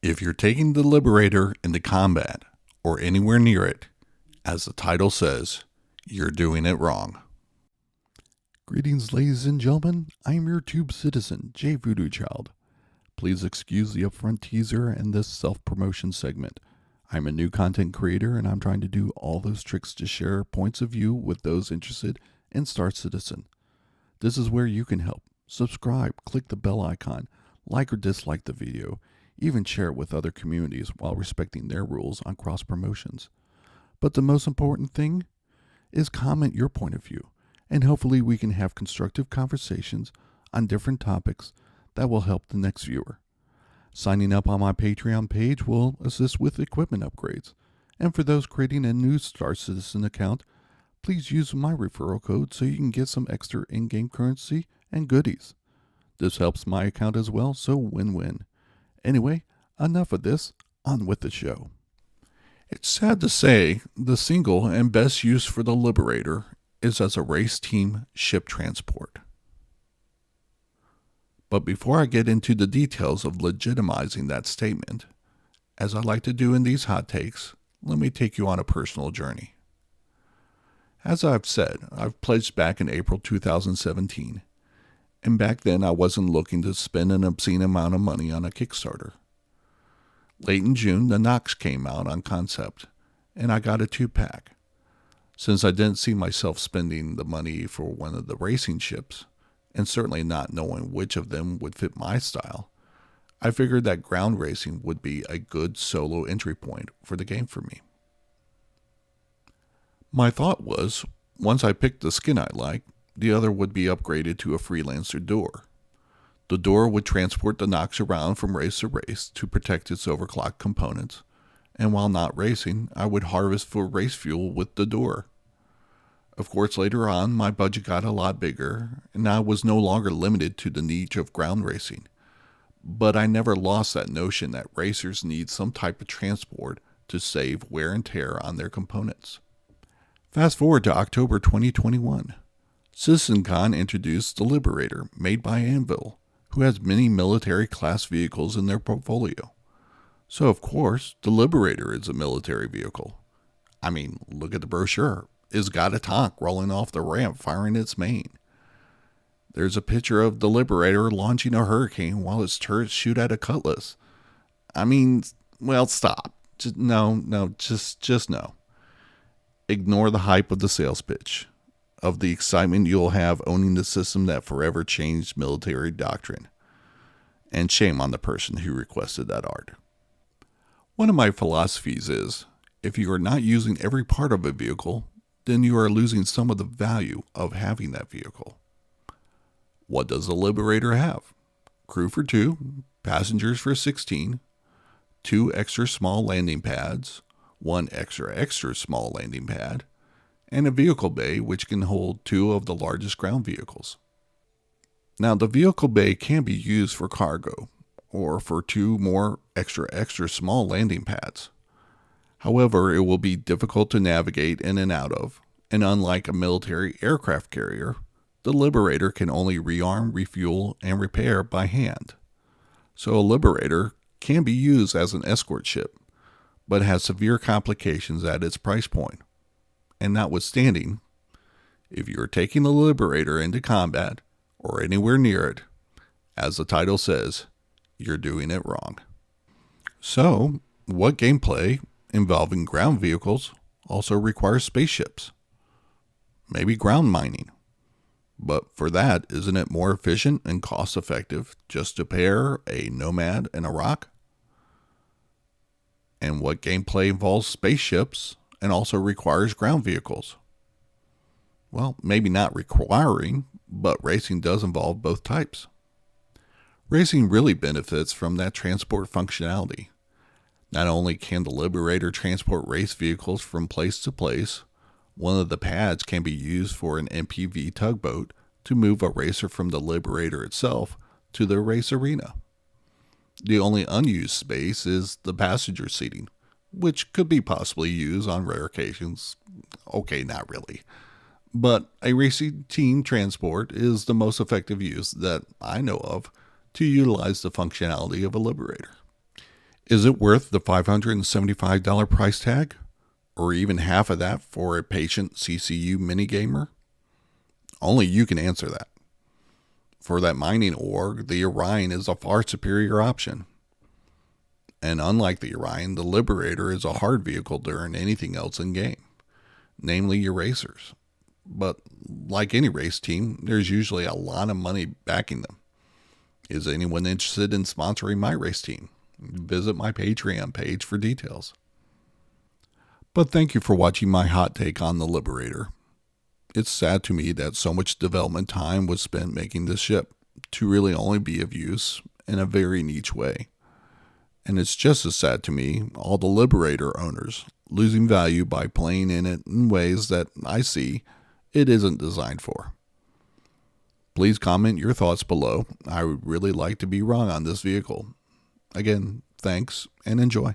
If you're taking the Liberator into combat or anywhere near it, as the title says, you're doing it wrong. Greetings, ladies and gentlemen. I am your tube citizen, J Voodoo Child. Please excuse the upfront teaser and this self-promotion segment. I'm a new content creator and I'm trying to do all those tricks to share points of view with those interested in Star Citizen. This is where you can help. Subscribe, click the bell icon, like or dislike the video, even share it with other communities while respecting their rules on cross promotions. But the most important thing is comment your point of view, and hopefully we can have constructive conversations on different topics that will help the next viewer. Signing up on my Patreon page will assist with equipment upgrades, and for those creating a new Star Citizen account, please use my referral code so you can get some extra in-game currency and goodies. This helps my account as well, so win-win. Anyway, enough of this, on with the show. It's sad to say the single and best use for the Liberator is as a race team ship transport. But before I get into the details of legitimizing that statement, as I like to do in these hot takes, let me take you on a personal journey. As I've said, I've pledged back in April 2017, and back then I wasn't looking to spend an obscene amount of money on a Kickstarter. Late in June, the Nox came out on concept, and I got a 2-pack. Since I didn't see myself spending the money for one of the racing ships, and certainly not knowing which of them would fit my style, I figured that ground racing would be a good solo entry point for the game for me. My thought was, once I picked the skin I liked, the other would be upgraded to a freelancer door. The door would transport the Nox around from race to race to protect its overclocked components, and while not racing, I would harvest for race fuel with the door. Of course, later on, my budget got a lot bigger, and I was no longer limited to the niche of ground racing. But I never lost that notion that racers need some type of transport to save wear and tear on their components. Fast forward to October 2021. CitizenCon introduced the Liberator, made by Anvil, who has many military-class vehicles in their portfolio. So, of course, the Liberator is a military vehicle. I mean, look at the brochure. It's got a tank rolling off the ramp firing its main. There's a picture of the Liberator launching a hurricane while its turrets shoot at a cutlass. I mean, well, stop. Just no. Ignore the hype of the sales pitch, of the excitement you'll have owning the system that forever changed military doctrine. And shame on the person who requested that art. One of my philosophies is, if you are not using every part of a vehicle, then you are losing some of the value of having that vehicle. What does the Liberator have? Crew for 2, passengers for 16, 2 extra small landing pads, 1 extra small landing pad, and a vehicle bay which can hold 2 of the largest ground vehicles. Now, the vehicle bay can be used for cargo, or for 2 more extra small landing pads. However, it will be difficult to navigate in and out of, and unlike a military aircraft carrier, the Liberator can only rearm, refuel, and repair by hand. So a Liberator can be used as an escort ship, but has severe complications at its price point. And notwithstanding, if you are taking the Liberator into combat, or anywhere near it, as the title says, you're doing it wrong. So, what gameplay involving ground vehicles also requires spaceships? Maybe ground mining. But for that, isn't it more efficient and cost effective just to pair a Nomad and a Rock? And what gameplay involves spaceships and also requires ground vehicles? Well, maybe not requiring, but racing does involve both types. Racing really benefits from that transport functionality. Not only can the Liberator transport race vehicles from place to place, one of the pads can be used for an MPV tugboat to move a racer from the Liberator itself to the race arena. The only unused space is the passenger seating, which could be possibly used on rare occasions. Okay, not really. But a racing team transport is the most effective use that I know of to utilize the functionality of a Liberator. Is it worth the $575 price tag? Or even half of that for a patient CCU minigamer? Only you can answer that. For that mining ore, the Orion is a far superior option. And unlike the Orion, the Liberator is a hard vehicle to earn anything else in game, namely your racers. But like any race team, there's usually a lot of money backing them. Is anyone interested in sponsoring my race team? Visit my Patreon page for details. But thank you for watching my hot take on the Liberator. It's sad to me that so much development time was spent making this ship to really only be of use in a very niche way. And it's just as sad to me, all the Liberator owners losing value by playing in it in ways that I see it isn't designed for. Please comment your thoughts below. I would really like to be wrong on this vehicle. Again, thanks and enjoy.